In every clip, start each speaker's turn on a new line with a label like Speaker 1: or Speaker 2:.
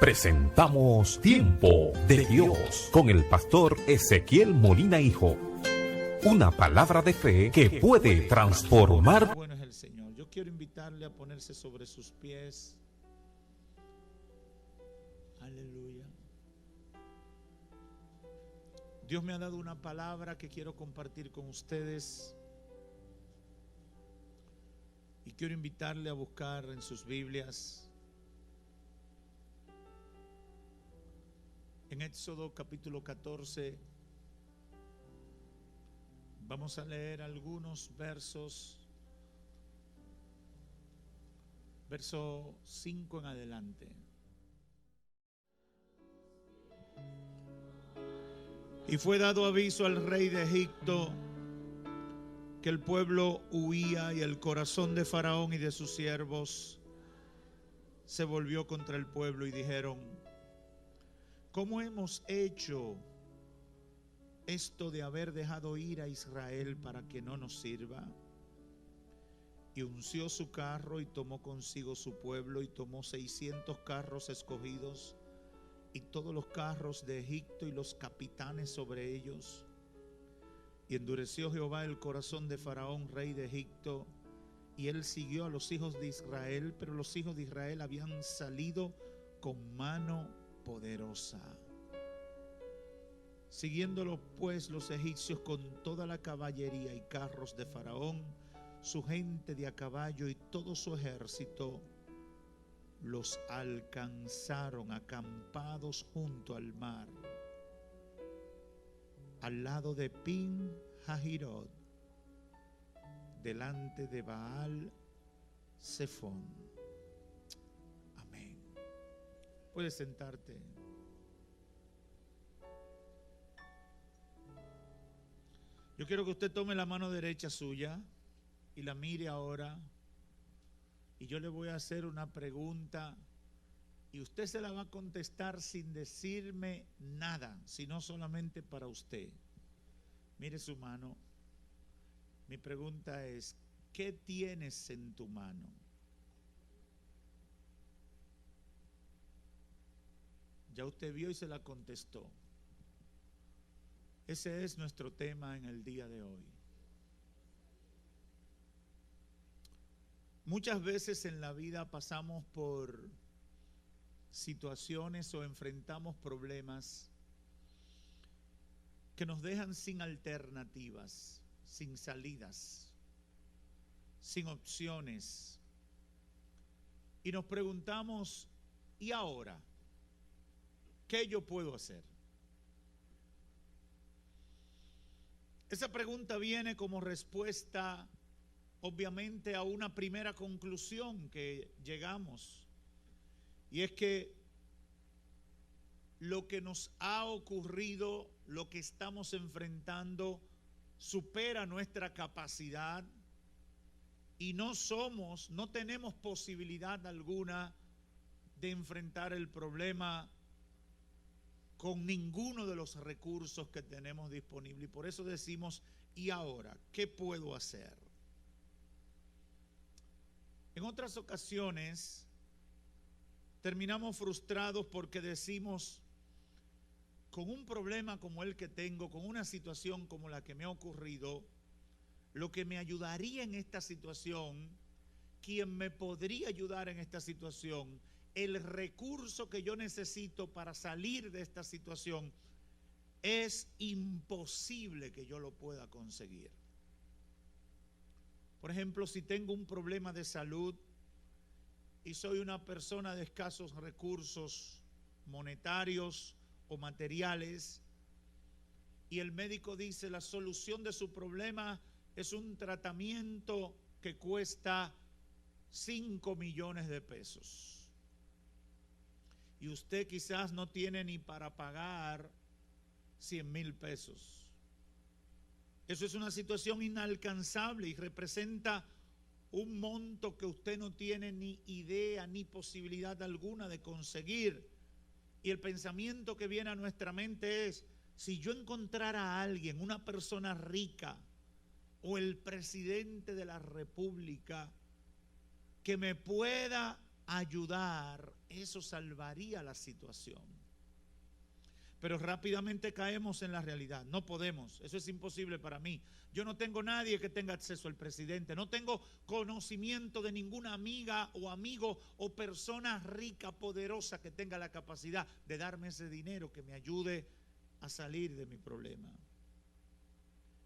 Speaker 1: Presentamos Tiempo de Dios con el pastor Ezequiel Molina Hijo. Una palabra de fe que puede transformar.
Speaker 2: Bueno es el Señor. Yo quiero invitarle a ponerse sobre sus pies. Aleluya. Dios me ha dado una palabra que quiero compartir con ustedes. Y quiero invitarle a buscar en sus Biblias. En Éxodo capítulo 14 vamos a leer algunos versos, verso 5 en adelante. Y fue dado aviso al rey de Egipto que el pueblo huía, y el corazón de Faraón y de sus siervos se volvió contra el pueblo, y dijeron: ¿cómo hemos hecho esto de haber dejado ir a Israel para que no nos sirva? Y unció su carro y tomó consigo su pueblo, y tomó 600 carros escogidos y todos los carros de Egipto y los capitanes sobre ellos. Y endureció Jehová el corazón de Faraón, rey de Egipto, y él siguió a los hijos de Israel, pero los hijos de Israel habían salido con mano poderosa. Siguiéndolo pues los egipcios con toda la caballería y carros de Faraón, su gente de a caballo y todo su ejército, los alcanzaron acampados junto al mar, al lado de Pin Hahirot, delante de Baal Zephón. Amén. Puedes sentarte. Yo quiero que usted tome la mano derecha suya y la mire ahora, y yo le voy a hacer una pregunta y usted se la va a contestar sin decirme nada, sino solamente para usted. Mire su mano. Mi pregunta es: ¿qué tienes en tu mano? Ya usted vio y se la contestó. Ese es nuestro tema en el día de hoy. Muchas veces en la vida pasamos por situaciones o enfrentamos problemas que nos dejan sin alternativas, sin salidas, sin opciones. Y nos preguntamos: ¿y ahora? ¿Qué yo puedo hacer? Esa pregunta viene como respuesta, obviamente, a una primera conclusión que llegamos, y es que lo que nos ha ocurrido, lo que estamos enfrentando, supera nuestra capacidad y no tenemos posibilidad alguna de enfrentar el problema con ninguno de los recursos que tenemos disponibles. Y por eso decimos: ¿y ahora? ¿Qué puedo hacer? En otras ocasiones terminamos frustrados porque decimos: con un problema como el que tengo, con una situación como la que me ha ocurrido, lo que me ayudaría en esta situación, quien me podría ayudar en esta situación, el recurso que yo necesito para salir de esta situación, es imposible que yo lo pueda conseguir. Por ejemplo, si tengo un problema de salud y soy una persona de escasos recursos monetarios o materiales, y el médico dice: la solución de su problema es un tratamiento que cuesta 5 millones de pesos. Y usted quizás no tiene ni para pagar 100,000 pesos. Eso es una situación inalcanzable y representa un monto que usted no tiene ni idea ni posibilidad alguna de conseguir. Y el pensamiento que viene a nuestra mente es: si yo encontrara a alguien, una persona rica o el presidente de la República, que me pueda ayudar, eso salvaría la situación. Pero rápidamente caemos en la realidad. No podemos, eso es imposible para mí. Yo no tengo nadie que tenga acceso al presidente. No tengo conocimiento de ninguna amiga o amigo o persona rica, poderosa que tenga la capacidad de darme ese dinero que me ayude a salir de mi problema.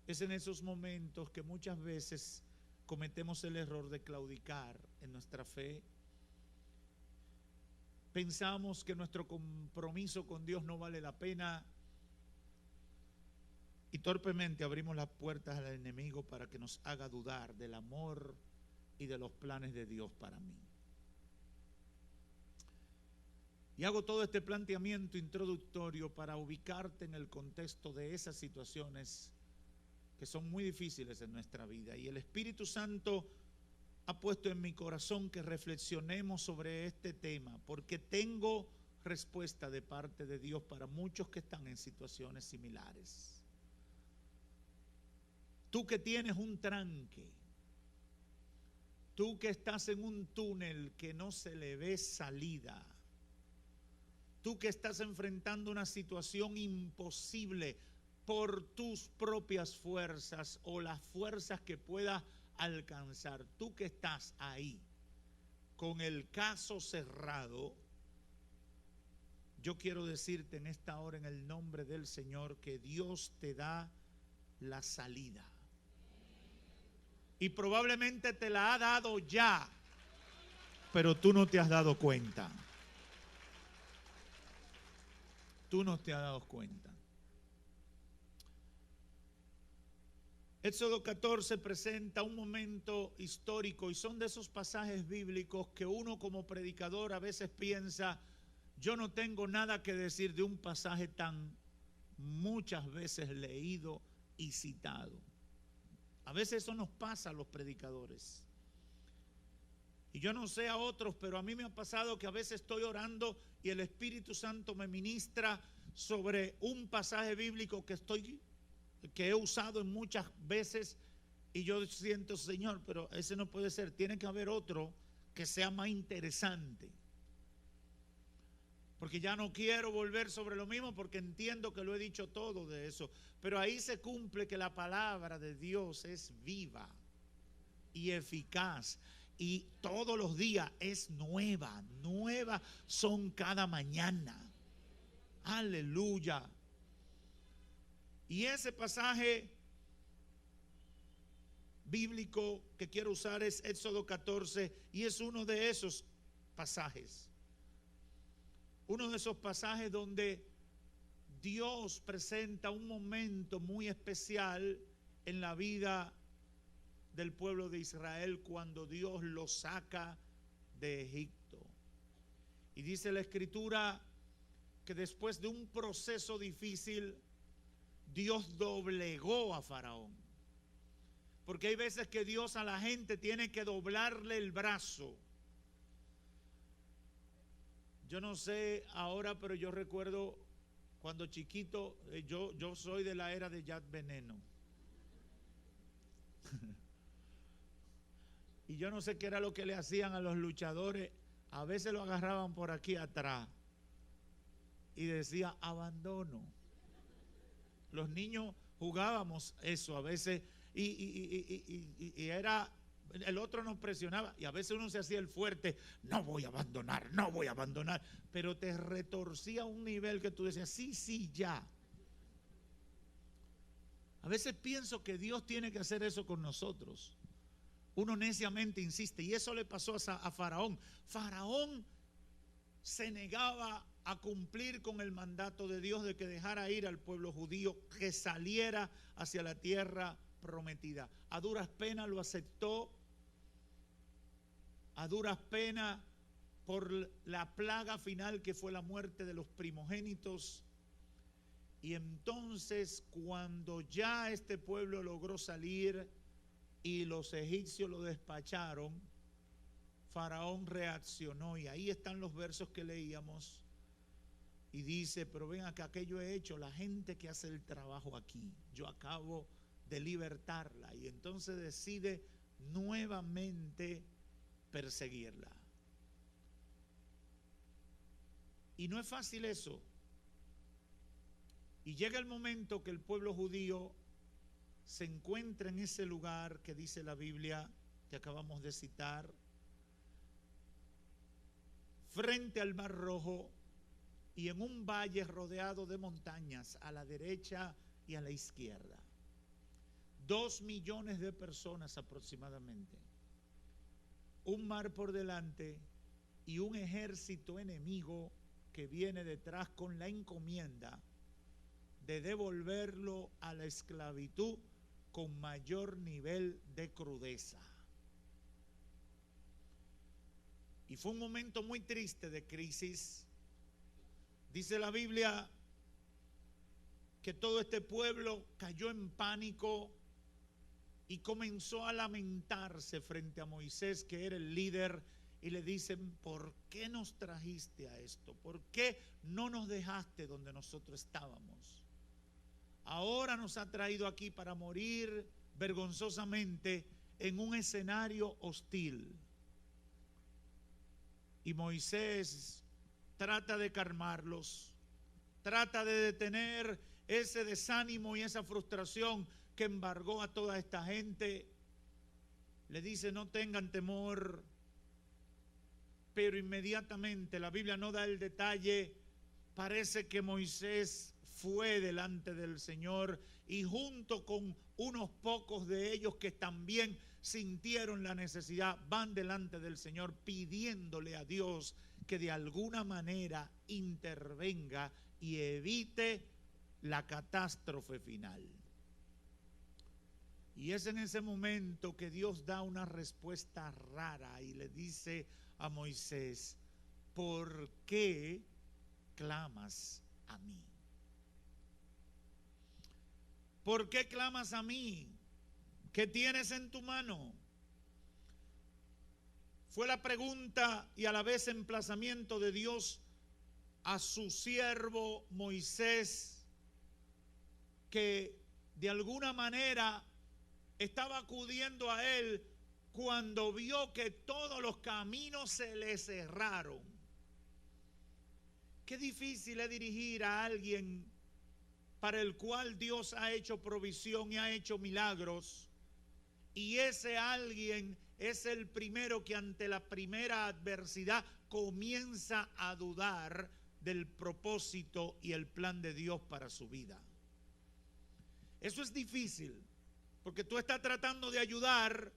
Speaker 2: Es en esos momentos que muchas veces cometemos el error de claudicar en nuestra fe. Pensamos que nuestro compromiso con Dios no vale la pena y torpemente abrimos las puertas al enemigo para que nos haga dudar del amor y de los planes de Dios para mí. Y hago todo este planteamiento introductorio para ubicarte en el contexto de esas situaciones que son muy difíciles en nuestra vida. Y el Espíritu Santo ha puesto en mi corazón que reflexionemos sobre este tema, porque tengo respuesta de parte de Dios para muchos que están en situaciones similares. Tú que tienes un tranque, tú que estás en un túnel que no se le ve salida, tú que estás enfrentando una situación imposible por tus propias fuerzas o las fuerzas que puedas alcanzar, tú que estás ahí con el caso cerrado, yo quiero decirte en esta hora en el nombre del Señor que Dios te da la salida. Y probablemente te la ha dado ya, pero tú no te has dado cuenta. Tú no te has dado cuenta. Éxodo 14 presenta un momento histórico y son de esos pasajes bíblicos que uno como predicador a veces piensa, yo no tengo nada que decir de un pasaje tan muchas veces leído y citado. A veces eso nos pasa a los predicadores. Y yo no sé a otros, pero a mí me ha pasado que a veces estoy orando y el Espíritu Santo me ministra sobre un pasaje bíblico que he usado en muchas veces y yo siento, Señor, pero ese no puede ser, tiene que haber otro que sea más interesante. Porque ya no quiero volver sobre lo mismo porque entiendo que lo he dicho todo de eso. Pero ahí se cumple que la palabra de Dios es viva y eficaz. Y todos los días es nueva. Nueva son cada mañana. Aleluya. Y ese pasaje bíblico que quiero usar es Éxodo 14 y es uno de esos pasajes. Uno de esos pasajes donde Dios presenta un momento muy especial en la vida del pueblo de Israel cuando Dios los saca de Egipto. Y dice la Escritura que después de un proceso difícil, Dios doblegó a Faraón. Porque hay veces que Dios a la gente tiene que doblarle el brazo. Yo no sé ahora, pero yo recuerdo cuando chiquito, yo soy de la era de Jack Veneno. Y yo no sé qué era lo que le hacían a los luchadores. A veces lo agarraban por aquí atrás y decía abandono. Los niños jugábamos eso a veces y era, el otro nos presionaba y a veces uno se hacía el fuerte, no voy a abandonar, no voy a abandonar, pero te retorcía a un nivel que tú decías, sí, ya. A veces pienso que Dios tiene que hacer eso con nosotros. Uno neciamente insiste y eso le pasó a Faraón. Faraón se negaba a cumplir con el mandato de Dios de que dejara ir al pueblo judío, que saliera hacia la tierra prometida. A duras penas lo aceptó, a duras penas por la plaga final que fue la muerte de los primogénitos. Y entonces cuando ya este pueblo logró salir y los egipcios lo despacharon, Faraón reaccionó y ahí están los versos que leíamos y dice, pero ven acá, ¿qué yo he hecho? La gente que hace el trabajo aquí, yo acabo de libertarla y entonces decide nuevamente perseguirla. Y no es fácil eso. Y llega el momento que el pueblo judío se encuentra en ese lugar que dice la Biblia, que acabamos de citar, frente al Mar Rojo y en un valle rodeado de montañas a la derecha y a la izquierda. 2 millones de personas aproximadamente. Un mar por delante y un ejército enemigo que viene detrás con la encomienda de devolverlo a la esclavitud con mayor nivel de crudeza. Y fue un momento muy triste de crisis. Dice la Biblia que todo este pueblo cayó en pánico y comenzó a lamentarse frente a Moisés, que era el líder, y le dicen: ¿por qué nos trajiste a esto? ¿Por qué no nos dejaste donde nosotros estábamos? Ahora nos ha traído aquí para morir vergonzosamente en un escenario hostil. Y Moisés trata de calmarlos, trata de detener ese desánimo y esa frustración que embargó a toda esta gente. Le dice: no tengan temor. Pero inmediatamente, la Biblia no da el detalle, parece que Moisés fue delante del Señor y junto con unos pocos de ellos que también sintieron la necesidad, van delante del Señor pidiéndole a Dios que de alguna manera intervenga y evite la catástrofe final. Y es en ese momento que Dios da una respuesta rara y le dice a Moisés: ¿por qué clamas a mí? ¿Por qué clamas a mí? ¿Qué tienes en tu mano? Fue la pregunta y a la vez emplazamiento de Dios a su siervo Moisés, que de alguna manera estaba acudiendo a él cuando vio que todos los caminos se le cerraron. Qué difícil es dirigir a alguien para el cual Dios ha hecho provisión y ha hecho milagros, y ese alguien es el primero que ante la primera adversidad comienza a dudar del propósito y el plan de Dios para su vida. Eso es difícil, porque tú estás tratando de ayudar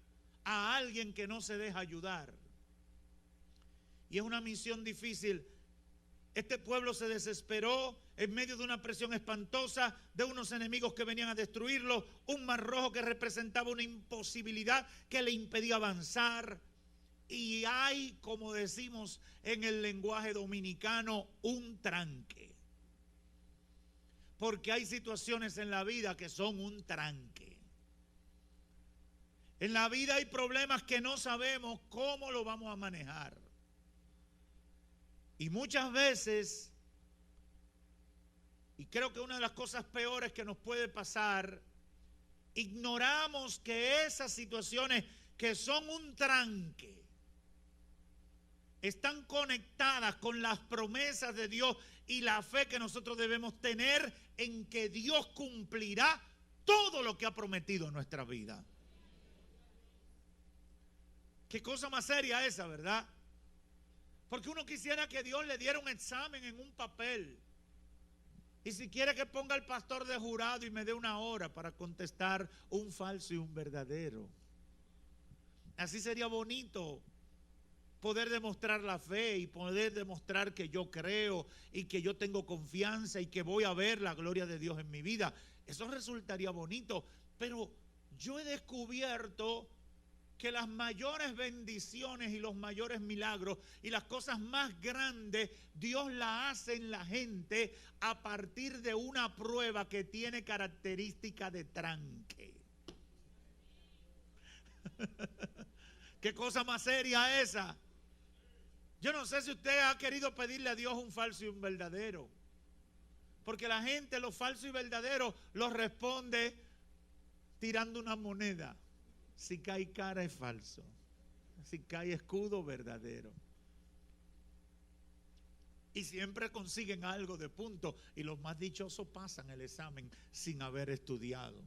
Speaker 2: a alguien que no se deja ayudar. Y es una misión difícil. Este pueblo se desesperó en medio de una presión espantosa, de unos enemigos que venían a destruirlo, un mar rojo que representaba una imposibilidad que le impedía avanzar. Y hay, como decimos en el lenguaje dominicano, un tranque. Porque hay situaciones en la vida que son un tranque. En la vida hay problemas que no sabemos cómo lo vamos a manejar. Y muchas veces, y creo que una de las cosas peores que nos puede pasar, ignoramos que esas situaciones que son un tranque están conectadas con las promesas de Dios y la fe que nosotros debemos tener en que Dios cumplirá todo lo que ha prometido en nuestra vida. Qué cosa más seria esa, ¿verdad? Porque uno quisiera que Dios le diera un examen en un papel. Y si quiere que ponga al pastor de jurado y me dé 1 hora para contestar un falso y un verdadero. Así sería bonito poder demostrar la fe y poder demostrar que yo creo y que yo tengo confianza y que voy a ver la gloria de Dios en mi vida. Eso resultaría bonito, pero yo he descubierto que las mayores bendiciones y los mayores milagros y las cosas más grandes, Dios las hace en la gente a partir de una prueba que tiene característica de tranque. ¿Qué cosa más seria esa? Yo no sé si usted ha querido pedirle a Dios un falso y un verdadero, porque la gente los falsos y verdaderos los responde tirando una moneda. Si cae cara es falso, si cae escudo verdadero. Y siempre consiguen algo de punto. Y los más dichosos pasan el examen sin haber estudiado.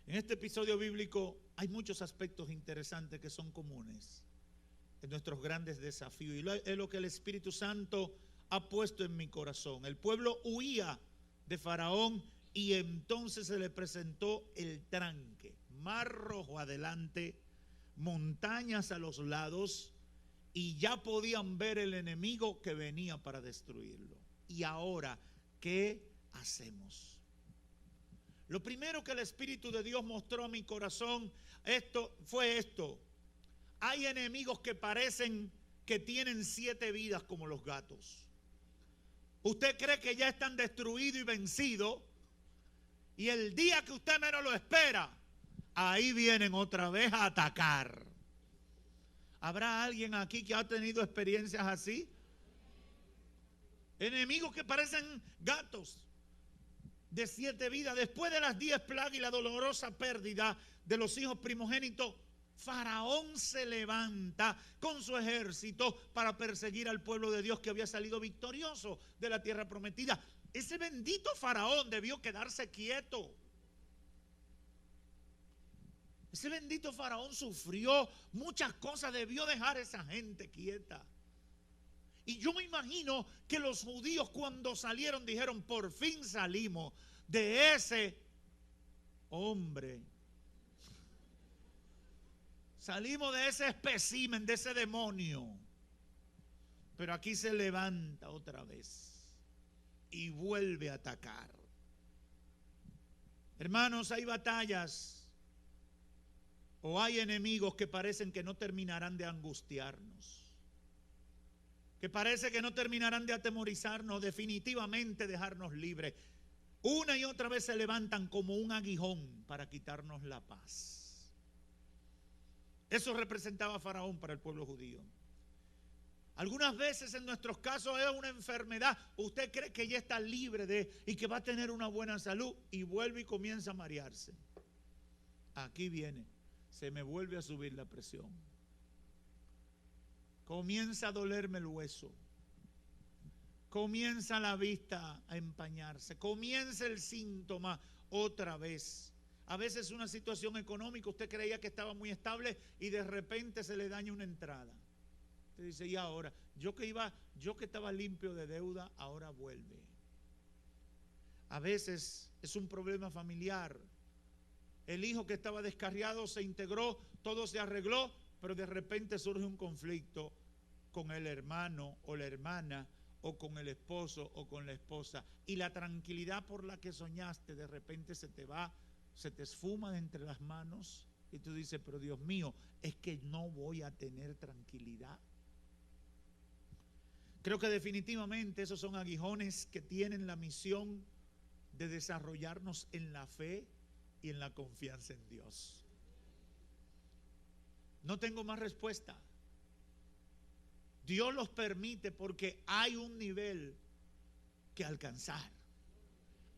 Speaker 2: En este episodio bíblico hay muchos aspectos interesantes que son comunes en nuestros grandes desafíos. Y es lo que el Espíritu Santo ha puesto en mi corazón. El pueblo huía de Faraón y entonces se le presentó el tranque. Mar Rojo adelante, montañas a los lados, y ya podían ver el enemigo que venía para destruirlo. Y ahora, ¿qué hacemos? Lo primero que el Espíritu de Dios mostró a mi corazón fue esto. Hay enemigos que parecen que tienen 7 vidas como los gatos. Usted cree que ya están destruidos y vencidos, y el día que usted menos lo espera, ahí vienen otra vez a atacar. ¿Habrá alguien aquí que ha tenido experiencias así? Enemigos que parecen gatos de 7 vidas. Después de las 10 plagas y la dolorosa pérdida de los hijos primogénitos, Faraón se levanta con su ejército para perseguir al pueblo de Dios que había salido victorioso de la tierra prometida. Ese bendito Faraón debió quedarse quieto. Ese bendito Faraón sufrió muchas cosas, debió dejar a esa gente quieta. Y yo me imagino que los judíos cuando salieron dijeron: por fin salimos de ese hombre. Salimos de ese espécimen, de ese demonio. Pero aquí se levanta otra vez y vuelve a atacar. Hermanos, hay batallas o hay enemigos que parecen que no terminarán de angustiarnos, que parece que no terminarán de atemorizarnos, definitivamente dejarnos libres. Una y otra vez se levantan como un aguijón para quitarnos la paz. Eso representaba a Faraón para el pueblo judío. Algunas veces en nuestros casos es una enfermedad. Usted cree que ya está libre y que va a tener una buena salud, y vuelve y comienza a marearse. Aquí viene. Se me vuelve a subir la presión. Comienza a dolerme el hueso. Comienza la vista a empañarse. Comienza el síntoma otra vez. A veces una situación económica, usted creía que estaba muy estable y de repente se le daña una entrada. Usted dice: y ahora, yo que estaba limpio de deuda, ahora vuelve. A veces es un problema familiar. El hijo que estaba descarriado se integró, todo se arregló, pero de repente surge un conflicto con el hermano o la hermana, o con el esposo o con la esposa, y la tranquilidad por la que soñaste de repente se te va, se te esfuma de entre las manos, y tú dices: pero Dios mío, es que no voy a tener tranquilidad. Creo que definitivamente esos son aguijones que tienen la misión de desarrollarnos en la fe y en la confianza en Dios. No tengo más respuesta. Dios los permite porque hay un nivel que alcanzar.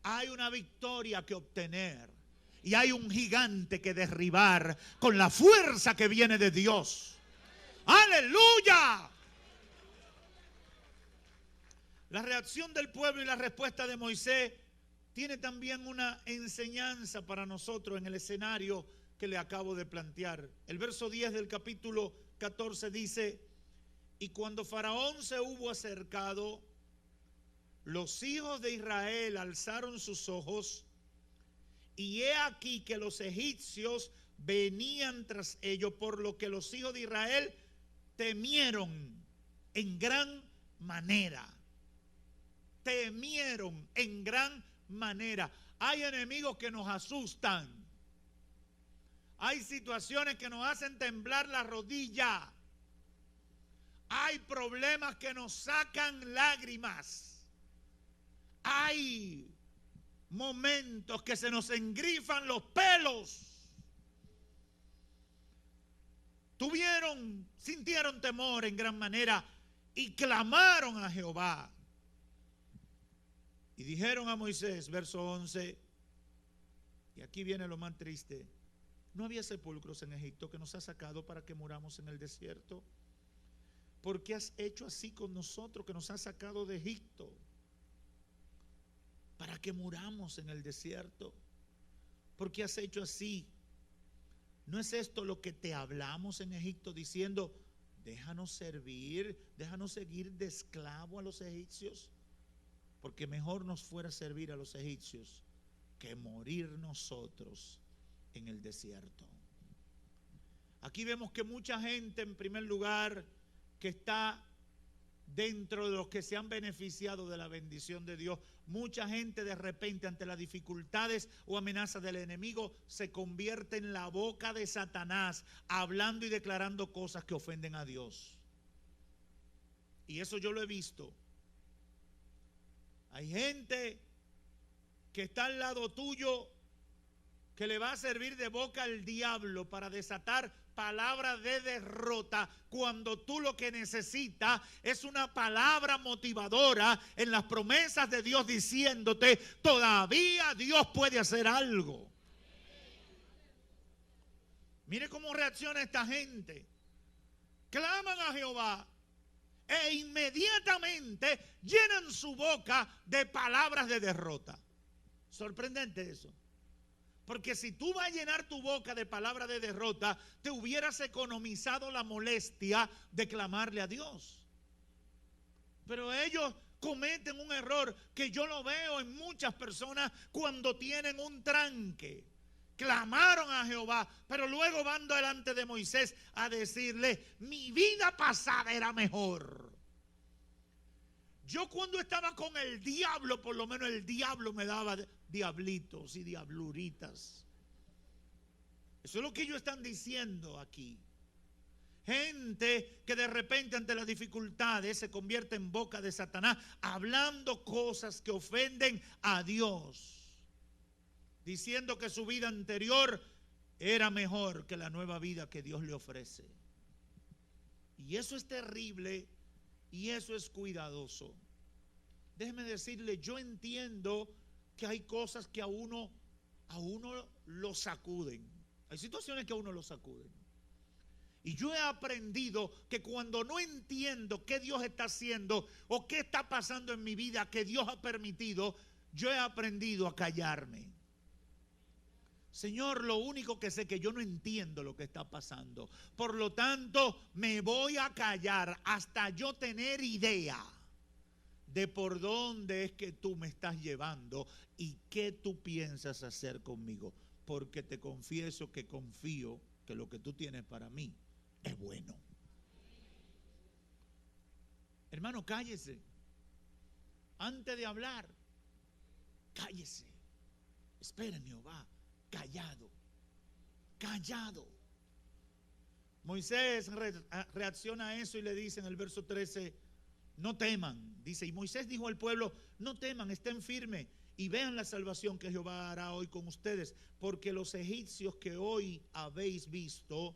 Speaker 2: Hay una victoria que obtener. Y hay un gigante que derribar con la fuerza que viene de Dios. ¡Aleluya! La reacción del pueblo y la respuesta de Moisés tiene también una enseñanza para nosotros en el escenario que le acabo de plantear. El verso 10 del capítulo 14 dice: y cuando Faraón se hubo acercado, los hijos de Israel alzaron sus ojos, y he aquí que los egipcios venían tras ellos, por lo que los hijos de Israel temieron en gran manera. Temieron en gran manera. Hay enemigos que nos asustan. Hay situaciones que nos hacen temblar la rodilla. Hay problemas que nos sacan lágrimas. Hay momentos que se nos engrifan los pelos. Sintieron temor en gran manera y clamaron a Jehová. Y dijeron a Moisés, verso 11, y aquí viene lo más triste: ¿no había sepulcros en Egipto que nos ha sacado para que muramos en el desierto? ¿por qué has hecho así con nosotros que nos has sacado de Egipto? Para que muramos en el desierto. ¿Por qué has hecho así? ¿No es esto lo que te hablamos en Egipto diciendo, déjanos servir, déjanos seguir de esclavo a los egipcios? Porque mejor nos fuera servir a los egipcios que morir nosotros en el desierto. Aquí vemos que mucha gente, en primer lugar, que está dentro de los que se han beneficiado de la bendición de Dios, mucha gente de repente ante las dificultades o amenazas del enemigo se convierte en la boca de Satanás, hablando y declarando cosas que ofenden a Dios. Y eso yo lo he visto. Hay gente que está al lado tuyo que le va a servir de boca al diablo para desatar palabras de derrota, cuando tú lo que necesitas es una palabra motivadora en las promesas de Dios diciéndote, todavía Dios puede hacer algo. Mire cómo reacciona esta gente. Claman a Jehová e inmediatamente llenan su boca de palabras de derrota. Sorprendente eso. Porque si tú vas a llenar tu boca de palabras de derrota, te hubieras economizado la molestia de clamarle a Dios. Pero ellos cometen un error que yo lo veo en muchas personas cuando tienen un tranque. Clamaron a Jehová, pero luego van delante de Moisés a decirle, mi vida pasada era mejor. Yo cuando estaba con el diablo, por lo menos el diablo me daba diablitos y diabluritas. Eso es lo que ellos están diciendo aquí. Gente que de repente ante las dificultades se convierte en boca de Satanás, hablando cosas que ofenden a Dios, diciendo que su vida anterior era mejor que la nueva vida que Dios le ofrece. Y eso es terrible. Y eso es cuidadoso. Déjeme decirle, yo entiendo que hay cosas que a uno lo sacuden. Hay situaciones que a uno lo sacuden. Y yo he aprendido que cuando no entiendo qué Dios está haciendo o qué está pasando en mi vida que Dios ha permitido, yo he aprendido a callarme. Señor, lo único que sé es que yo no entiendo lo que está pasando. Por lo tanto, me voy a callar hasta yo tener idea de por dónde es que tú me estás llevando y qué tú piensas hacer conmigo. Porque te confieso que confío que lo que tú tienes para mí es bueno. Hermano, cállese. Antes de hablar, cállese. Esperen, Jehová. Callado, callado. Moisés reacciona a eso y le dice en el verso 13, no teman. Dice, y Moisés dijo al pueblo, no teman, estén firmes y vean la salvación que Jehová hará hoy con ustedes, porque los egipcios que hoy habéis visto,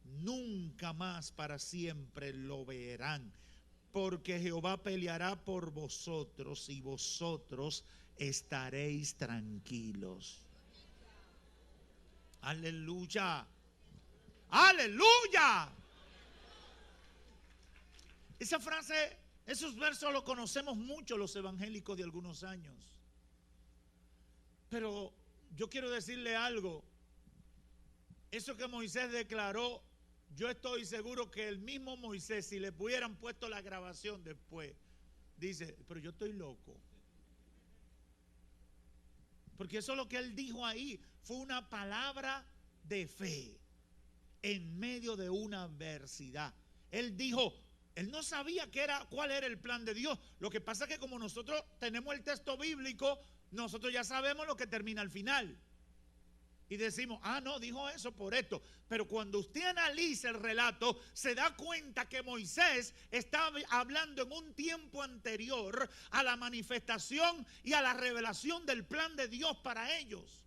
Speaker 2: nunca más para siempre lo verán. Porque Jehová peleará por vosotros y vosotros estaréis tranquilos. Aleluya. Aleluya. Esa frase, esos versos los conocemos mucho los evangélicos de algunos años. Pero yo quiero decirle algo. Eso que Moisés declaró, yo estoy seguro que el mismo Moisés, si le hubieran puesto la grabación después, dice, pero yo estoy loco. Porque eso es lo que él dijo ahí. Fue una palabra de fe en medio de una adversidad. Él dijo, él no sabía cuál era el plan de Dios. Lo que pasa es que como nosotros tenemos el texto bíblico, nosotros ya sabemos lo que termina al final. Y decimos, no, dijo eso por esto. Pero cuando usted analiza el relato, se da cuenta que Moisés estaba hablando en un tiempo anterior a la manifestación y a la revelación del plan de Dios para ellos.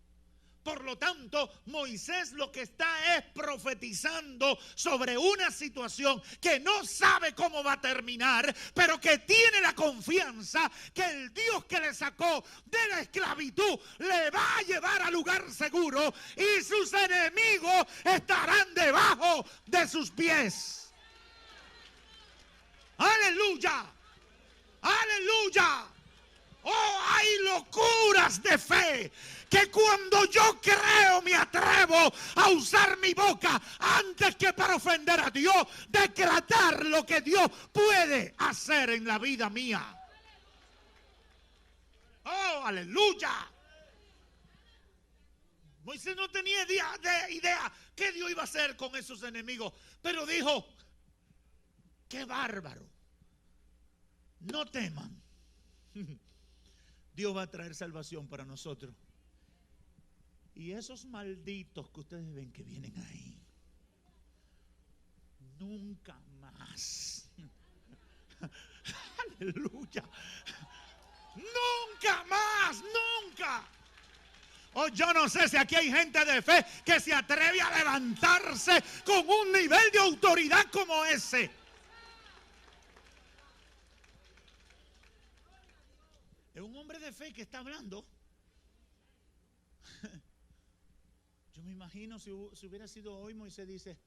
Speaker 2: Por lo tanto, Moisés lo que está es profetizando sobre una situación que no sabe cómo va a terminar, pero que tiene la confianza que el Dios que le sacó de la esclavitud le va a llevar al lugar seguro y sus enemigos estarán debajo de sus pies. Aleluya. Aleluya. Oh, hay locuras de fe que cuando yo creo me atrevo a usar mi boca antes que para ofender a Dios, decretar lo que Dios puede hacer en la vida mía. Oh, aleluya. Moisés no tenía idea qué Dios iba a hacer con esos enemigos, pero dijo, qué bárbaro, no teman. Dios va a traer salvación para nosotros. Y esos malditos que ustedes ven que vienen ahí, nunca más. Aleluya. Nunca más, nunca. Oh, yo no sé si aquí hay gente de fe que se atreve a levantarse con un nivel de autoridad como ese. Es un hombre de fe que está hablando. Yo me imagino si hubiera sido hoy, Moisés dice,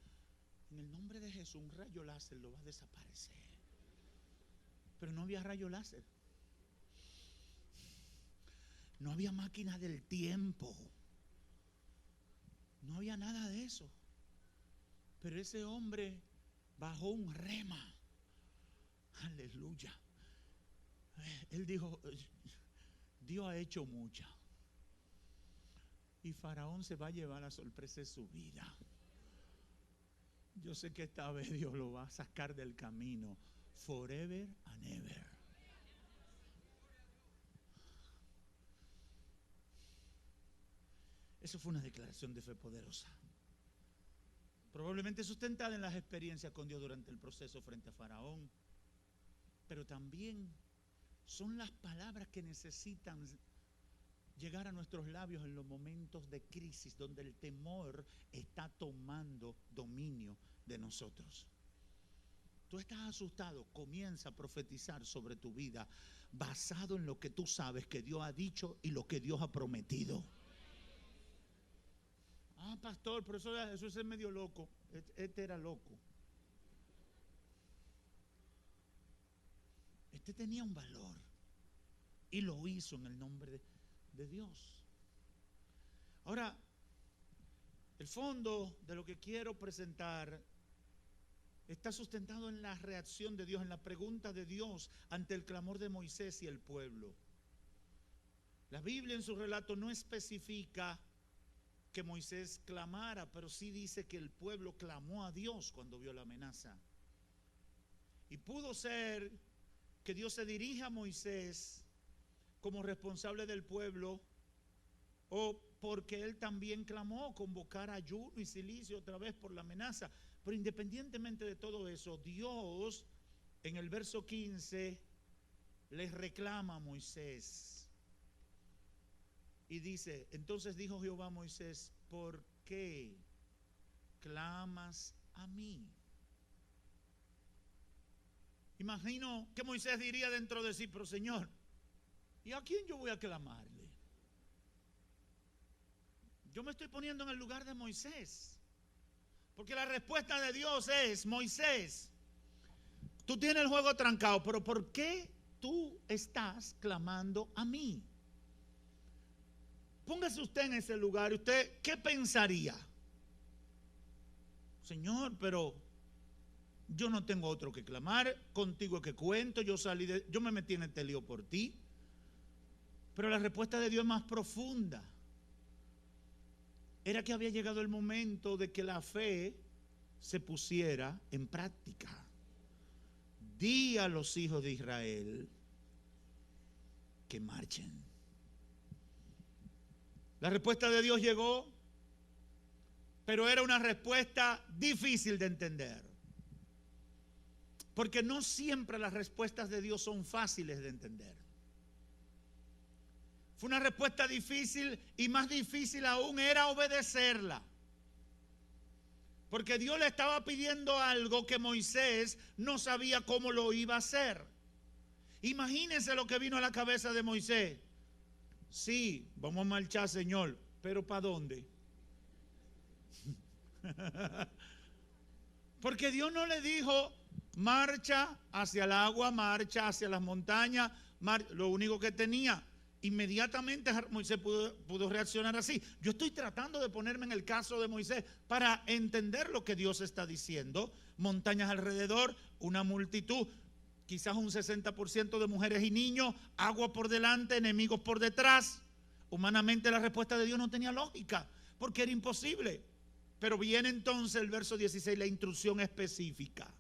Speaker 2: en el nombre de Jesús un rayo láser lo va a desaparecer. Pero no había rayo láser. No había máquina del tiempo. No había nada de eso. Pero ese hombre bajó un rema. Aleluya. Él dijo, Dios ha hecho mucha. Y Faraón se va a llevar la sorpresa de su vida. Yo sé que esta vez Dios lo va a sacar del camino. Forever and ever. Eso fue una declaración de fe poderosa. Probablemente sustentada en las experiencias con Dios durante el proceso frente a Faraón. Pero también son las palabras que necesitan llegar a nuestros labios en los momentos de crisis donde el temor está tomando dominio de nosotros. Tú estás asustado, comienza a profetizar sobre tu vida basado en lo que tú sabes que Dios ha dicho y lo que Dios ha prometido. Ah, pastor, pero eso es medio loco. Este era loco. Este tenía un valor y lo hizo en el nombre de Dios. Ahora, el fondo de lo que quiero presentar está sustentado en la reacción de Dios, en la pregunta de Dios ante el clamor de Moisés y el pueblo. La Biblia en su relato no especifica que Moisés clamara, pero sí dice que el pueblo clamó a Dios cuando vio la amenaza. Y pudo ser que Dios se dirija a Moisés como responsable del pueblo, o porque él también clamó convocar ayuno y silicio otra vez por la amenaza. Pero independientemente de todo eso, Dios en el verso 15 les reclama a Moisés. Y dice, entonces dijo Jehová a Moisés, ¿por qué clamas a mí? Imagino que Moisés diría dentro de sí, pero Señor, ¿y a quién yo voy a clamarle? Yo me estoy poniendo en el lugar de Moisés. Porque la respuesta de Dios es, Moisés, tú tienes el juego trancado, pero ¿por qué tú estás clamando a mí? Póngase usted en ese lugar y usted, ¿qué pensaría? Señor, pero yo no tengo otro que clamar, contigo que cuento, yo me metí en este lío por ti. Pero la respuesta de Dios es más profunda. Era que había llegado el momento de que la fe se pusiera en práctica. Di a los hijos de Israel que marchen. La respuesta de Dios llegó, pero era una respuesta difícil de entender. Porque no siempre las respuestas de Dios son fáciles de entender. Fue una respuesta difícil y más difícil aún era obedecerla. Porque Dios le estaba pidiendo algo que Moisés no sabía cómo lo iba a hacer. Imagínense lo que vino a la cabeza de Moisés. Sí, vamos a marchar, Señor, pero ¿para dónde? Porque Dios no le dijo, marcha hacia el agua, marcha hacia las montañas, lo único que tenía. Inmediatamente Moisés pudo reaccionar así. Yo estoy tratando de ponerme en el caso de Moisés para entender lo que Dios está diciendo. Montañas alrededor, una multitud, quizás un 60% de mujeres y niños, agua por delante, enemigos por detrás. Humanamente la respuesta de Dios no tenía lógica, porque era imposible. Pero viene entonces el verso 16, la instrucción específica.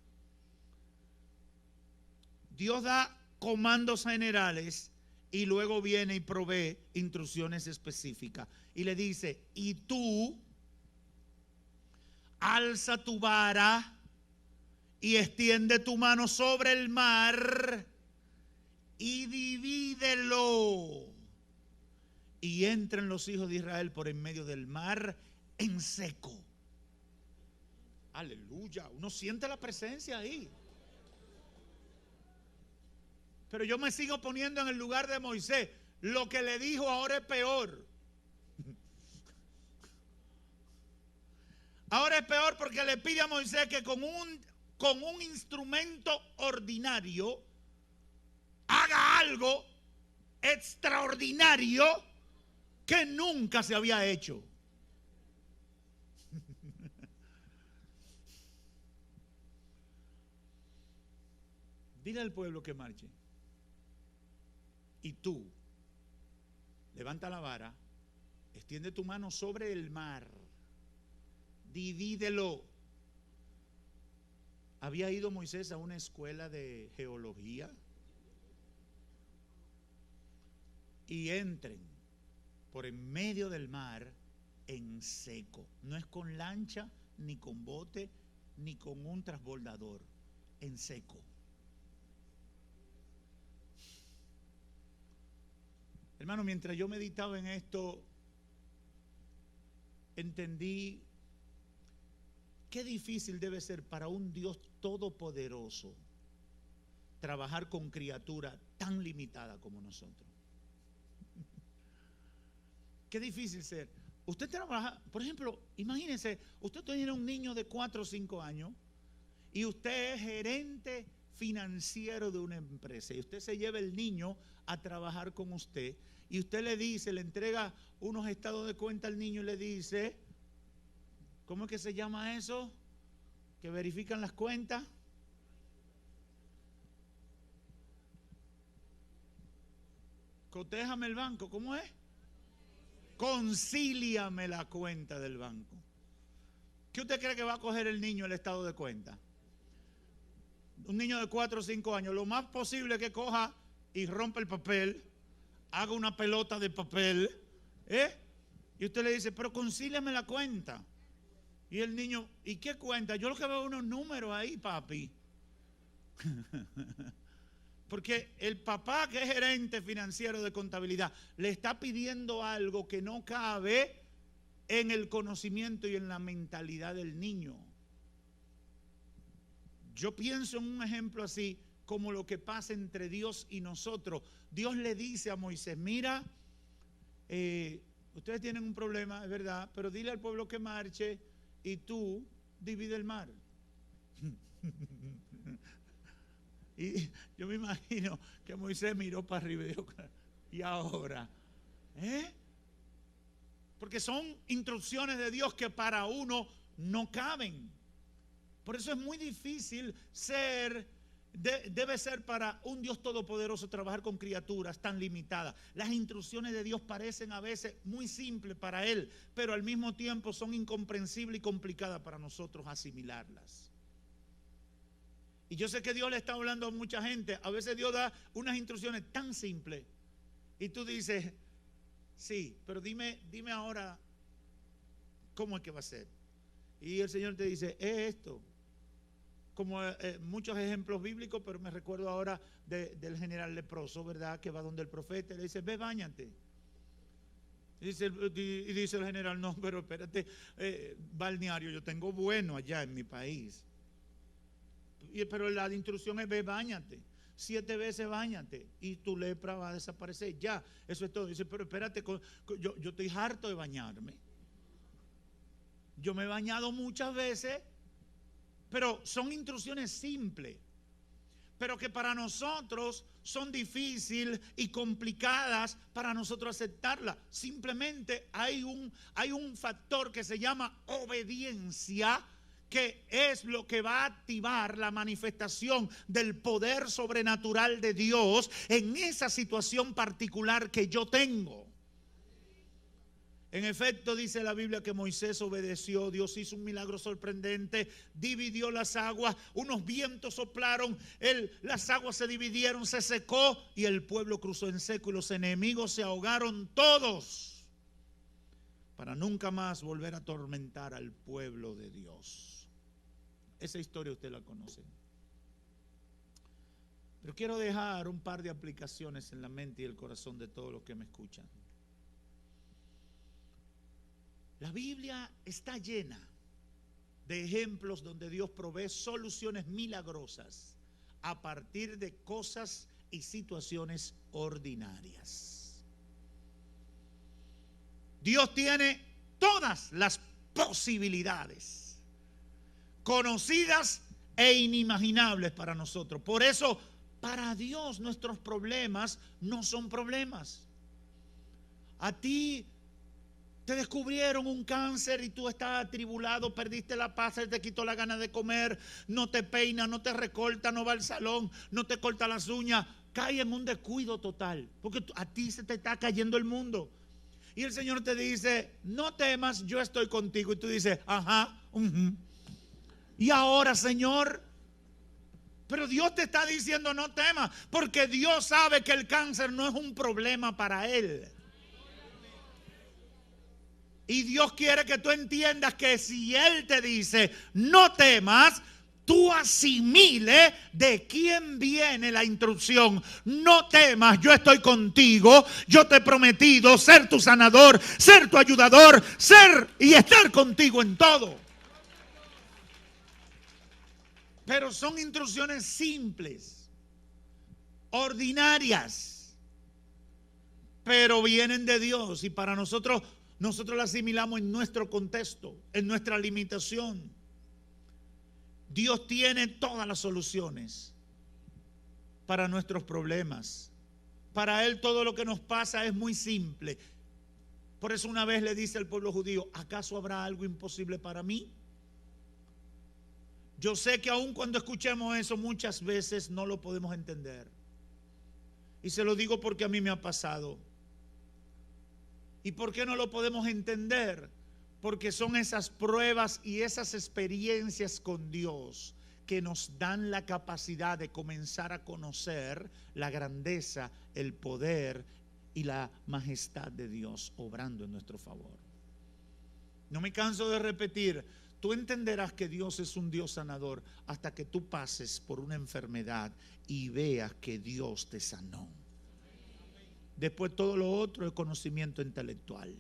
Speaker 2: Dios da comandos generales y luego viene y provee instrucciones específicas. Y le dice, y tú alza tu vara y extiende tu mano sobre el mar y divídelo. Y entren los hijos de Israel por en medio del mar en seco. Aleluya, uno siente la presencia ahí. Pero yo me sigo poniendo en el lugar de Moisés. Lo que le dijo ahora es peor. Ahora es peor porque le pide a Moisés que con un instrumento ordinario haga algo extraordinario que nunca se había hecho. Dile al pueblo que marche. Y tú, levanta la vara, extiende tu mano sobre el mar, divídelo. ¿Había ido Moisés a una escuela de geología? Y entren por en medio del mar en seco. No es con lancha, ni con bote, ni con un transbordador. En seco. Hermano, mientras yo meditaba en esto, entendí qué difícil debe ser para un Dios todopoderoso trabajar con criaturas tan limitadas como nosotros. Qué difícil ser. Usted trabaja, por ejemplo, imagínense, usted tiene un niño de 4 o 5 años y usted es gerente financiero de una empresa y usted se lleva el niño a trabajar con usted y usted le dice, le entrega unos estados de cuenta al niño y le dice, ¿cómo es que se llama eso? Que verifican las cuentas. Cotéjame el banco, ¿cómo es? Concíliame la cuenta del banco. ¿Qué usted cree que va a coger el niño el estado de cuenta? Un niño de 4 o 5 años, lo más posible que coja y rompa el papel, haga una pelota de papel, y usted le dice, pero concíliame la cuenta. Y el niño, ¿y qué cuenta? Yo lo que veo es unos números ahí, papi. Porque el papá, que es gerente financiero de contabilidad, le está pidiendo algo que no cabe en el conocimiento y en la mentalidad del niño. Yo pienso en un ejemplo así, como lo que pasa entre Dios y nosotros. Dios le dice a Moisés, mira, ustedes tienen un problema, es verdad, pero dile al pueblo que marche y tú divide el mar. Y yo me imagino que Moisés miró para arriba y dijo, ¿y ahora? Porque son instrucciones de Dios que para uno no caben. Por eso es muy difícil debe ser para un Dios todopoderoso trabajar con criaturas tan limitadas. Las instrucciones de Dios parecen a veces muy simples para Él, pero al mismo tiempo son incomprensibles y complicadas para nosotros asimilarlas. Y yo sé que Dios le está hablando a mucha gente. A veces Dios da unas instrucciones tan simples y tú dices, sí, pero dime ahora cómo es que va a ser. Y el Señor te dice, es esto. Como muchos ejemplos bíblicos, pero me recuerdo ahora del general leproso, ¿verdad? Que va donde el profeta y le dice, ve, báñate. Y dice el general, no, pero espérate, balneario yo tengo bueno allá en mi país. Pero la instrucción es, ve, báñate. 7 veces báñate y tu lepra va a desaparecer. Ya, eso es todo. Dice, pero espérate, yo estoy harto de bañarme. Yo me he bañado muchas veces. Pero son instrucciones simples. pero que para nosotros son difíciles y complicadas para nosotros aceptarlas. Simplemente hay un factor que se llama obediencia, que es lo que va a activar la manifestación del poder sobrenatural de Dios en esa situación particular que yo tengo. En efecto, dice la Biblia que Moisés obedeció. Dios hizo un milagro sorprendente, dividió las aguas, unos vientos soplaron, las aguas se dividieron, se secó y el pueblo cruzó en seco y los enemigos se ahogaron todos, para nunca más volver a atormentar al pueblo de Dios. Esa historia usted la conoce. Pero quiero dejar un par de aplicaciones en la mente y el corazón de todos los que me escuchan. La Biblia está llena de ejemplos donde Dios provee soluciones milagrosas a partir de cosas y situaciones ordinarias. Dios tiene todas las posibilidades conocidas e inimaginables para nosotros. Por eso, para Dios nuestros problemas no son problemas. A ti te descubrieron un cáncer y tú estás atribulado, perdiste la paz, te quitó la gana de comer, no te peina, no te recorta, no va al salón, no te corta las uñas, cae en un descuido total, porque a ti se te está cayendo el mundo. Y el Señor te dice, no temas, yo estoy contigo. Y tú dices, ajá, y ahora, Señor, pero Dios te está diciendo no temas, porque Dios sabe que el cáncer no es un problema para Él. Y Dios quiere que tú entiendas que si Él te dice no temas, tú asimiles de quién viene la instrucción. No temas, yo estoy contigo, yo te he prometido ser tu sanador, ser tu ayudador, ser y estar contigo en todo. Pero son instrucciones simples, ordinarias, pero vienen de Dios y para nosotros la asimilamos en nuestro contexto, en nuestra limitación. Dios tiene todas las soluciones para nuestros problemas. Para Él todo lo que nos pasa es muy simple. Por eso una vez le dice al pueblo judío, ¿acaso habrá algo imposible para mí? Yo sé que aun cuando escuchemos eso muchas veces no lo podemos entender. Y se lo digo porque a mí me ha pasado. ¿Y por qué no lo podemos entender? Porque son esas pruebas y esas experiencias con Dios que nos dan la capacidad de comenzar a conocer la grandeza, el poder y la majestad de Dios obrando en nuestro favor. No me canso de repetir, tú entenderás que Dios es un Dios sanador hasta que tú pases por una enfermedad y veas que Dios te sanó. Después todo lo otro es conocimiento intelectual.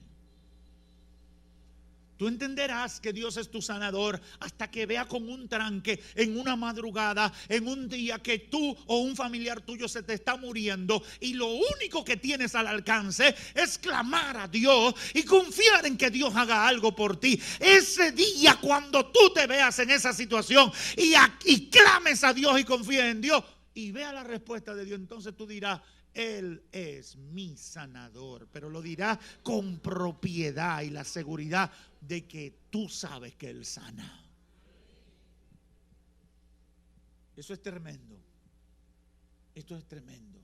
Speaker 2: Tú entenderás que Dios es tu sanador hasta que vea con un tranque en una madrugada, en un día que tú o un familiar tuyo se te está muriendo y lo único que tienes al alcance es clamar a Dios y confiar en que Dios haga algo por ti. Ese día cuando tú te veas en esa situación y clames a Dios y confíes en Dios y vea la respuesta de Dios, entonces tú dirás, Él es mi sanador, pero lo dirá con propiedad y la seguridad de que tú sabes que Él sana. Eso es tremendo. Esto es tremendo.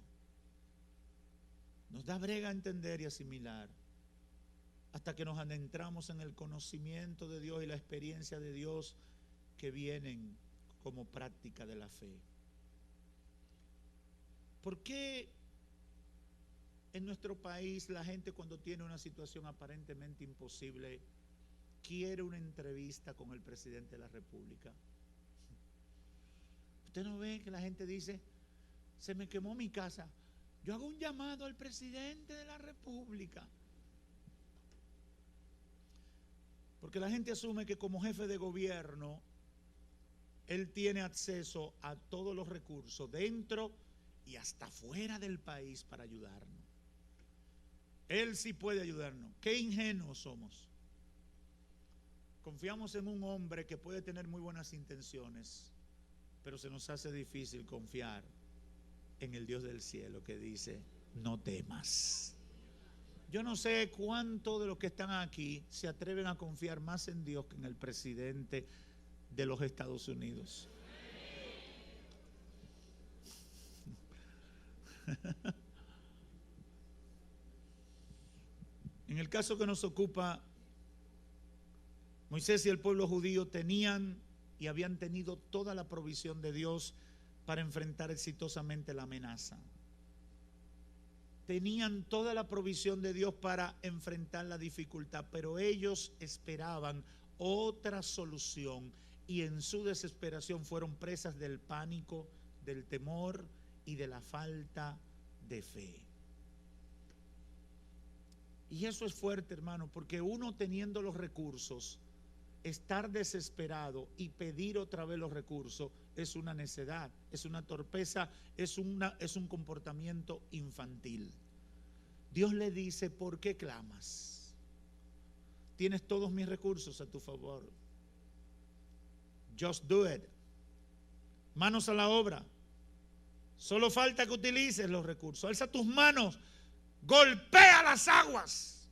Speaker 2: Nos da brega a entender y asimilar hasta que nos adentramos en el conocimiento de Dios y la experiencia de Dios que vienen como práctica de la fe. ¿Por qué en nuestro país la gente cuando tiene una situación aparentemente imposible quiere una entrevista con el presidente de la República? Usted no ve que la gente dice, se me quemó mi casa, yo hago un llamado al presidente de la República. Porque la gente asume que como jefe de gobierno él tiene acceso a todos los recursos dentro y hasta fuera del país para ayudarnos. Él sí puede ayudarnos. Qué ingenuos somos. Confiamos en un hombre que puede tener muy buenas intenciones, Pero se nos hace difícil confiar en el Dios del cielo que dice, no temas. Yo no sé cuántos de los que están aquí se atreven a confiar más en Dios que en el presidente de los Estados Unidos. En el caso que nos ocupa, Moisés y el pueblo judío tenían y habían tenido toda la provisión de Dios para enfrentar exitosamente la amenaza. Tenían toda la provisión de Dios para enfrentar la dificultad, pero ellos esperaban otra solución y en su desesperación fueron presas del pánico, del temor y de la falta de fe. Y eso es fuerte, hermano, porque uno teniendo los recursos, estar desesperado y pedir otra vez los recursos es una necedad, es una torpeza, es un comportamiento infantil. Dios le dice, ¿por qué clamas? Tienes todos mis recursos a tu favor. Just do it. Manos a la obra. Solo falta que utilices los recursos. Alza tus manos. Golpea las aguas.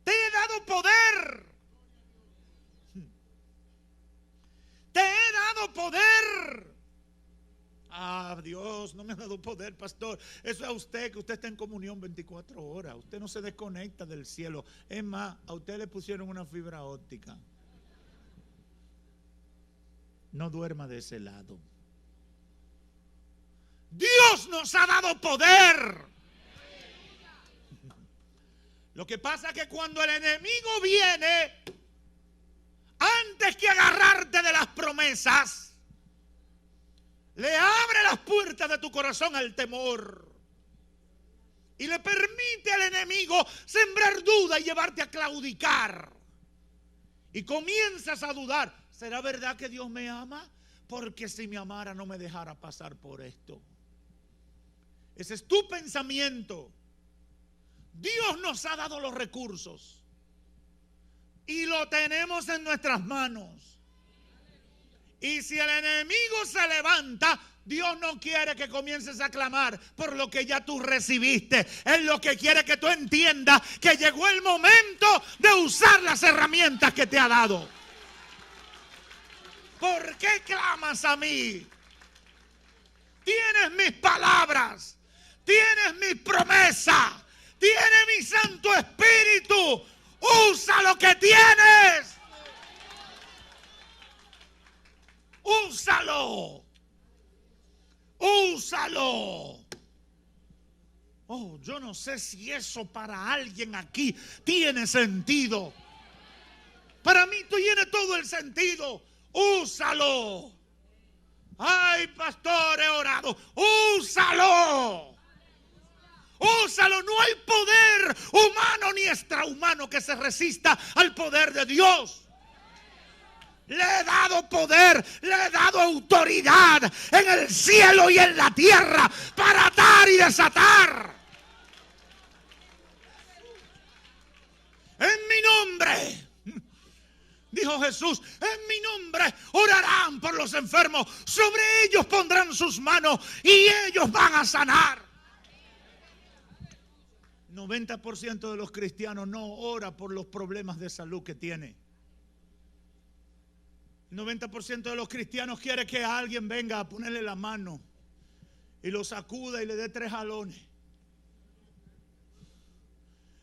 Speaker 2: Te he dado poder. Te he dado poder. Ah, Dios no me ha dado poder, pastor. Eso es a usted, que usted está en comunión 24 horas. Usted no se desconecta del cielo. Es más, a usted le pusieron una fibra óptica. No duerma de ese lado. Dios nos ha dado poder. Lo que pasa es que cuando el enemigo viene, antes que agarrarte de las promesas, le abre las puertas de tu corazón al temor y le permite al enemigo sembrar duda y llevarte a claudicar. Y comienzas a dudar, ¿será verdad que Dios me ama? Porque si me amara no me dejara pasar por esto. Ese es tu pensamiento. Dios nos ha dado los recursos y lo tenemos en nuestras manos. Y si el enemigo se levanta, Dios no quiere que comiences a clamar por lo que ya tú recibiste. Él lo que quiere que tú entiendas que llegó el momento de usar las herramientas que te ha dado. ¿Por qué clamas a mí? Tienes mis palabras, tienes mi promesa, tienes mi Santo Espíritu. Usa lo que tienes. Úsalo. Úsalo. Oh, yo no sé si eso para alguien aquí tiene sentido. Para mí tiene todo el sentido. Úsalo. Ay, pastor, he orado. Úsalo. Úsalo. No hay poder humano ni extrahumano que se resista al poder de Dios. Le he dado poder, le he dado autoridad en el cielo y en la tierra para atar y desatar. En mi nombre, dijo Jesús, en mi nombre orarán por los enfermos, sobre ellos pondrán sus manos y ellos van a sanar. 90% de los cristianos no ora por los problemas de salud que tiene. El 90% de los cristianos quiere que alguien venga a ponerle la mano y lo sacuda y le dé 3 jalones.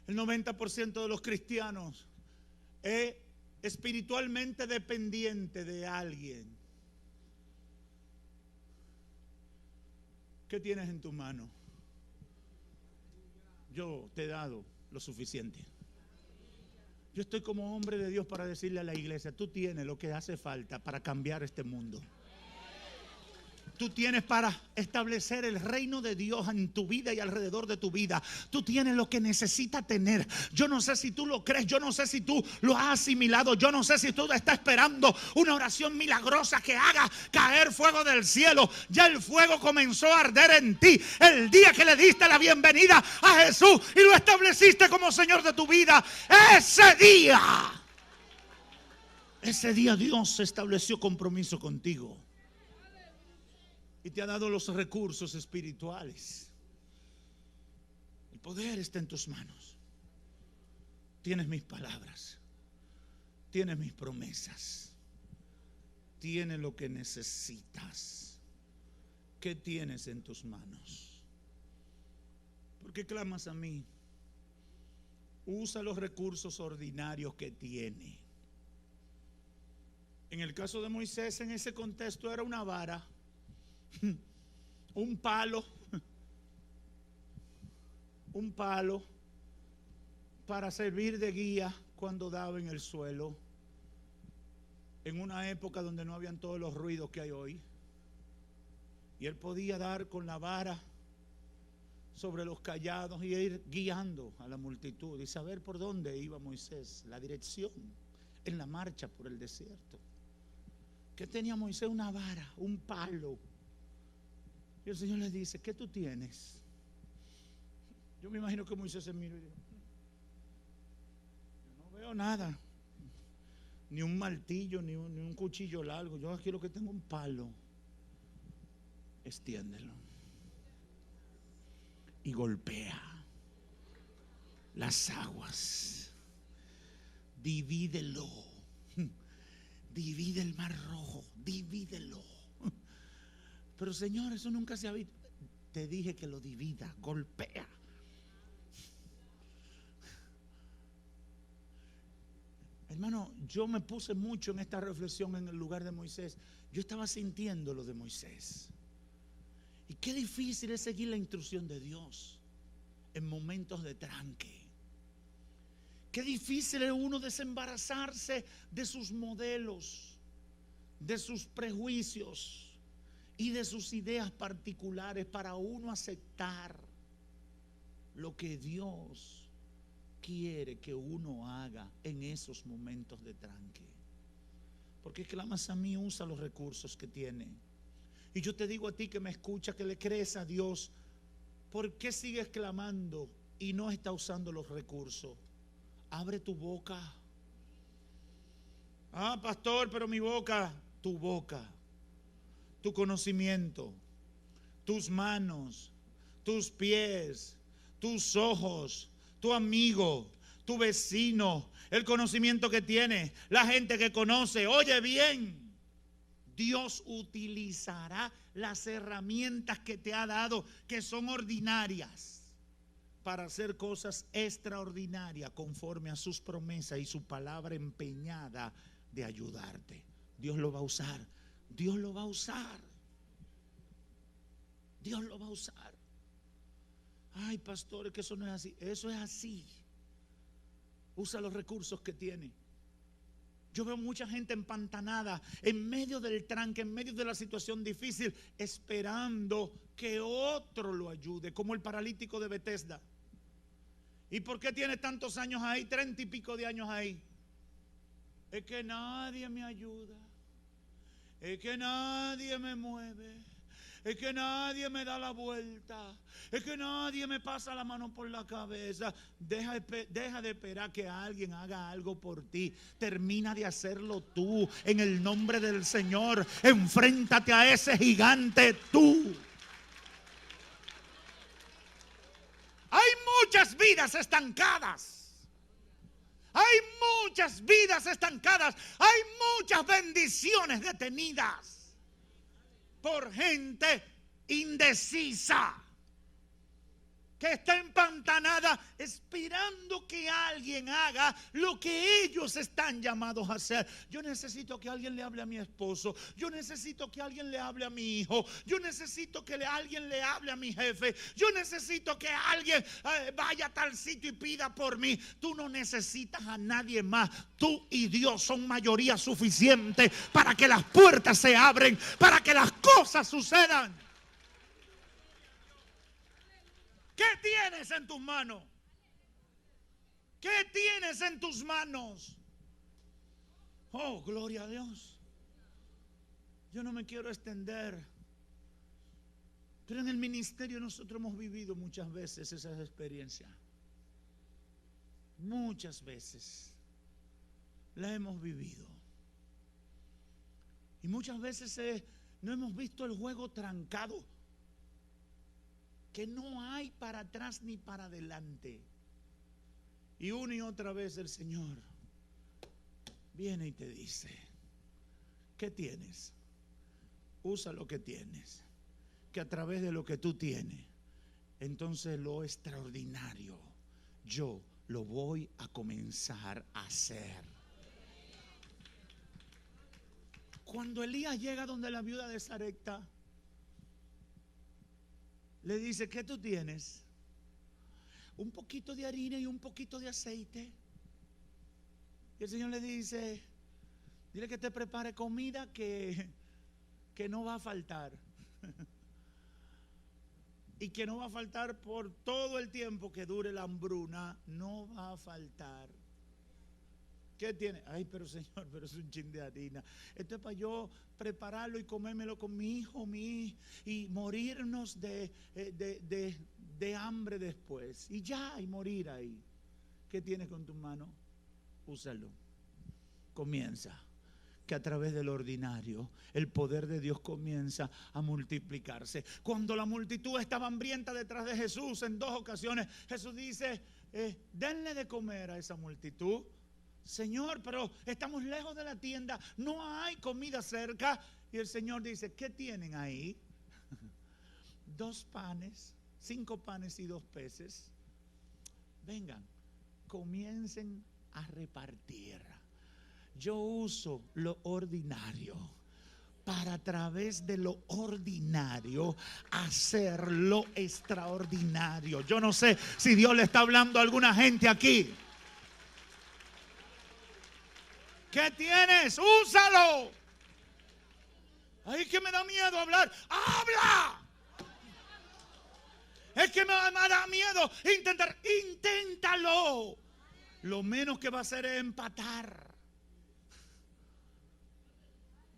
Speaker 2: El 90% de los cristianos es espiritualmente dependiente de alguien. ¿Qué tienes en tu mano? Yo te he dado lo suficiente. Yo estoy como hombre de Dios para decirle a la iglesia, tú tienes lo que hace falta para cambiar este mundo. Tú tienes para establecer el reino de Dios en tu vida y alrededor de tu vida. Tú tienes lo que necesitas tener. Yo no sé si tú lo crees, yo no sé si tú lo has asimilado, yo no sé si tú estás esperando una oración milagrosa que haga caer fuego del cielo. Ya el fuego comenzó a arder en ti el día que le diste la bienvenida a Jesús y lo estableciste como Señor de tu vida. Ese Ese día Dios estableció compromiso contigo y te ha dado los recursos espirituales. El poder está en tus manos. Tienes mis palabras, tienes mis promesas, tienes lo que necesitas. ¿Qué tienes en tus manos? ¿Por qué clamas a mí? Usa los recursos ordinarios que tiene. En el caso de Moisés, en ese contexto era una vara, un palo para servir de guía cuando daba en el suelo, en una época donde no habían todos los ruidos que hay hoy. Y él podía dar con la vara sobre los callados y ir guiando a la multitud y saber por dónde iba Moisés, la dirección en la marcha por el desierto. ¿Qué tenía Moisés? Una vara, un palo. Y el Señor le dice: ¿qué tú tienes? Yo me imagino que Moisés se miró y dijo: yo no veo nada, ni un martillo, ni un cuchillo largo. Yo aquí lo que tengo es un palo. Extiéndelo y golpea las aguas, divídelo, divide el mar rojo, divídelo. Pero Señor, eso nunca se ha visto. Te dije que lo divida, golpea. Hermano, yo me puse mucho en esta reflexión en el lugar de Moisés. Yo estaba sintiendo lo de Moisés. Y qué difícil es seguir la instrucción de Dios en momentos de tranque. Qué difícil es uno desembarazarse de sus modelos, de sus prejuicios y de sus ideas particulares para uno aceptar lo que Dios quiere que uno haga en esos momentos de tranque. Porque clamas a mí, usa los recursos que tiene. Y yo te digo a ti que me escucha, que le crees a Dios, ¿por qué sigues clamando y no está usando los recursos? Abre tu boca. Ah, pastor, pero mi boca, tu conocimiento, tus manos, tus pies, tus ojos, tu amigo, tu vecino, el conocimiento que tiene, la gente que conoce. Oye bien, Dios utilizará las herramientas que te ha dado, que son ordinarias, para hacer cosas extraordinarias conforme a sus promesas y su palabra empeñada de ayudarte. Dios lo va a usar. Dios lo va a usar. Dios lo va a usar. Ay, pastor, es que eso no es así. Eso es así. Usa los recursos que tiene. Yo veo mucha gente empantanada en medio del tranque, en medio de la situación difícil, esperando que otro lo ayude, como el paralítico de Betesda. ¿Y por qué tiene tantos años ahí, 30 y pico de años ahí? Es que nadie me ayuda, es que nadie me mueve, es que nadie me da la vuelta, es que nadie me pasa la mano por la cabeza. Deja de esperar que alguien haga algo por ti. Termina de hacerlo tú en el nombre del Señor. Enfréntate a ese gigante tú. Hay muchas vidas estancadas. Hay muchas vidas estancadas. Hay muchas bendiciones detenidas por gente indecisa, que está empantanada esperando que alguien haga lo que ellos están llamados a hacer. Yo necesito que alguien le hable a mi esposo. Yo necesito que alguien le hable a mi hijo. Yo necesito que alguien le hable a mi jefe. Yo necesito que alguien vaya a tal sitio y pida por mí. Tú no necesitas a nadie más. Tú y Dios son mayoría suficiente para que las puertas se abren, para que las cosas sucedan. ¿Qué tienes en tus manos? ¿Qué tienes en tus manos? Oh, gloria a Dios. Yo no me quiero extender, pero en el ministerio nosotros hemos vivido muchas veces esas experiencias. Muchas veces la hemos vivido. Y muchas veces no hemos visto el juego trancado, que no hay para atrás ni para adelante. Y una y otra vez el Señor viene y te dice: ¿qué tienes? Usa lo que tienes, que a través de lo que tú tienes, entonces lo extraordinario yo lo voy a comenzar a hacer. Cuando Elías llega donde la viuda de Sarepta, le dice: ¿qué tú tienes? Un poquito de harina y un poquito de aceite. Y el Señor le dice: dile que te prepare comida que no va a faltar. Y que no va a faltar por todo el tiempo que dure la hambruna. No va a faltar. ¿Qué tiene? Ay, pero Señor, pero es un chin de harina. Esto es para yo prepararlo y comérmelo con mi hijo, y morirnos de hambre después. Y ya, y morir ahí. ¿Qué tienes con tu mano? Úsalo. Comienza. Que a través del ordinario el poder de Dios comienza a multiplicarse. Cuando la multitud estaba hambrienta detrás de Jesús, en 2 ocasiones Jesús dice: denle de comer a esa multitud. Señor, pero estamos lejos de la tienda, no hay comida cerca. Y el Señor dice: ¿qué tienen ahí? 2 panes, 5 panes y 2 peces. Vengan, comiencen a repartir. Yo uso lo ordinario para, a través de lo ordinario, hacer lo extraordinario. Yo no sé si Dios le está hablando a alguna gente aquí. ¿Qué tienes? Úsalo. Ay, que me da miedo hablar. ¡Habla! Es que me da miedo intentar. Inténtalo. Lo menos que va a hacer es empatar.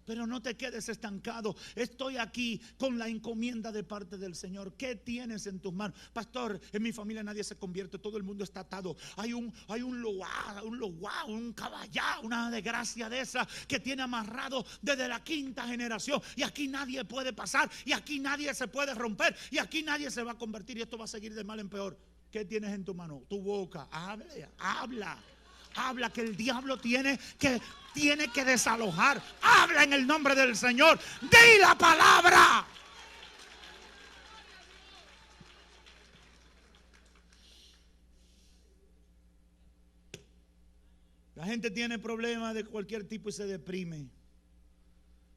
Speaker 2: Pero no te quedes estancado. Estoy aquí con la encomienda de parte del Señor. ¿Qué tienes en tus manos? Pastor, en mi familia nadie se convierte, todo el mundo está atado. Hay un loá, un caballá, una desgracia de esa que tiene amarrado desde la 5ª generación. Y aquí nadie puede pasar, y aquí nadie se puede romper, y aquí nadie se va a convertir, y esto va a seguir de mal en peor. ¿Qué tienes en tu mano? Tu boca. Habla, que el diablo tiene que desalojar. Habla en el nombre del Señor. Di la palabra. La gente tiene problemas de cualquier tipo y se deprime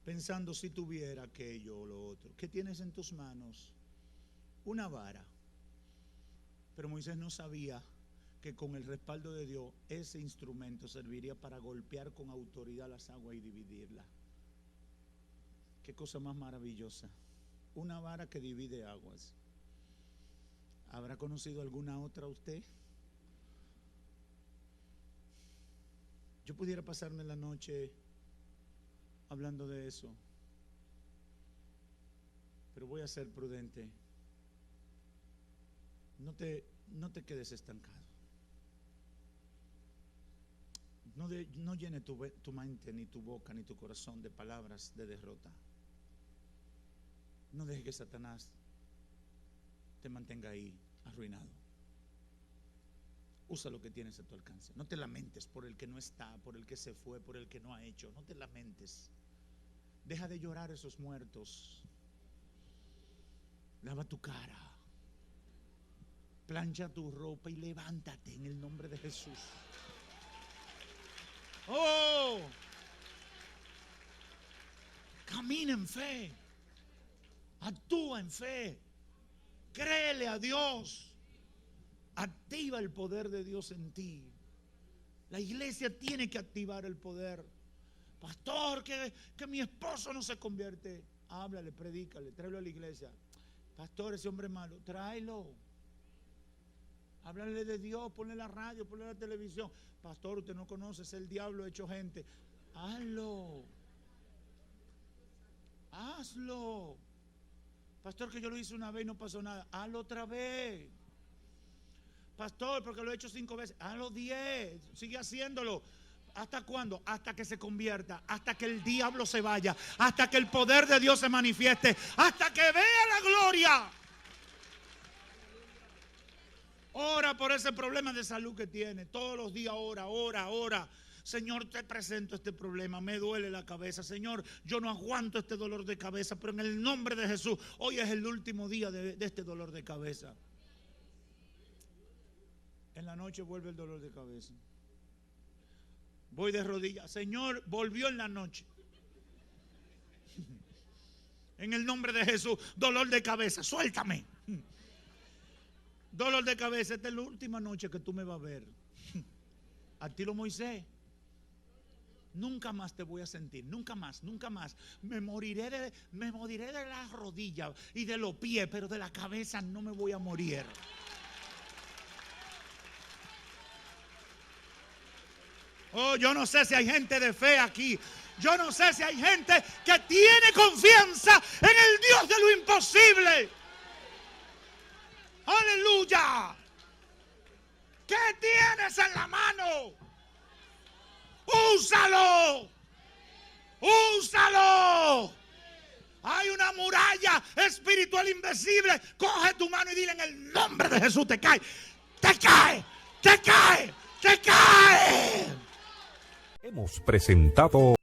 Speaker 2: pensando: si tuviera aquello o lo otro. ¿Qué tienes en tus manos? Una vara. Pero Moisés no sabía que con el respaldo de Dios ese instrumento serviría para golpear con autoridad las aguas y dividirlas. Qué cosa más maravillosa. Una vara que divide aguas. ¿Habrá conocido alguna otra usted? Yo pudiera pasarme la noche hablando de eso, pero voy a ser prudente. No te quedes estancado. No llene tu mente, ni tu boca, ni tu corazón de palabras de derrota. No dejes que Satanás te mantenga ahí arruinado. Usa lo que tienes a tu alcance. No te lamentes por el que no está, por el que se fue, por el que no ha hecho. No te lamentes. Deja de llorar esos muertos. Lava tu cara. Plancha tu ropa y levántate en el nombre de Jesús. Oh, camina en fe, actúa en fe, créele a Dios, activa el poder de Dios en ti. La iglesia tiene que activar el poder. Pastor, que mi esposo no se convierte. Háblale, predícale, tráelo a la iglesia. Pastor, ese hombre malo, tráelo. Háblale de Dios, ponle la radio, ponle la televisión. Pastor, usted no conoce, es el diablo hecho gente. Hazlo. Hazlo. Pastor, que yo lo hice una vez y no pasó nada. Hazlo otra vez. Pastor, porque lo he hecho 5 veces. Hazlo 10. Sigue haciéndolo. ¿Hasta cuándo? Hasta que se convierta, hasta que el diablo se vaya, hasta que el poder de Dios se manifieste, hasta que vea la gloria. Ora por ese problema de salud que tiene. Todos los días ora. Señor, te presento este problema, me duele la cabeza. Señor, yo no aguanto este dolor de cabeza, pero en el nombre de Jesús, hoy es el último día de este dolor de cabeza. En la noche vuelve el dolor de cabeza. Voy de rodillas. Señor, volvió en la noche. En el nombre de Jesús, dolor de cabeza, suéltame. Dolor de cabeza, esta es la última noche que tú me vas a ver. A ti lo Moisés. Nunca más te voy a sentir, nunca más. Me moriré de las rodillas y de los pies, pero de la cabeza no me voy a morir. Oh, yo no sé si hay gente de fe aquí. Yo no sé si hay gente que tiene confianza en el Dios de lo imposible. Aleluya. ¿Qué tienes en la mano? Úsalo. Hay una muralla espiritual invisible. Coge tu mano y dile: en el nombre de Jesús, te cae.
Speaker 1: Hemos presentado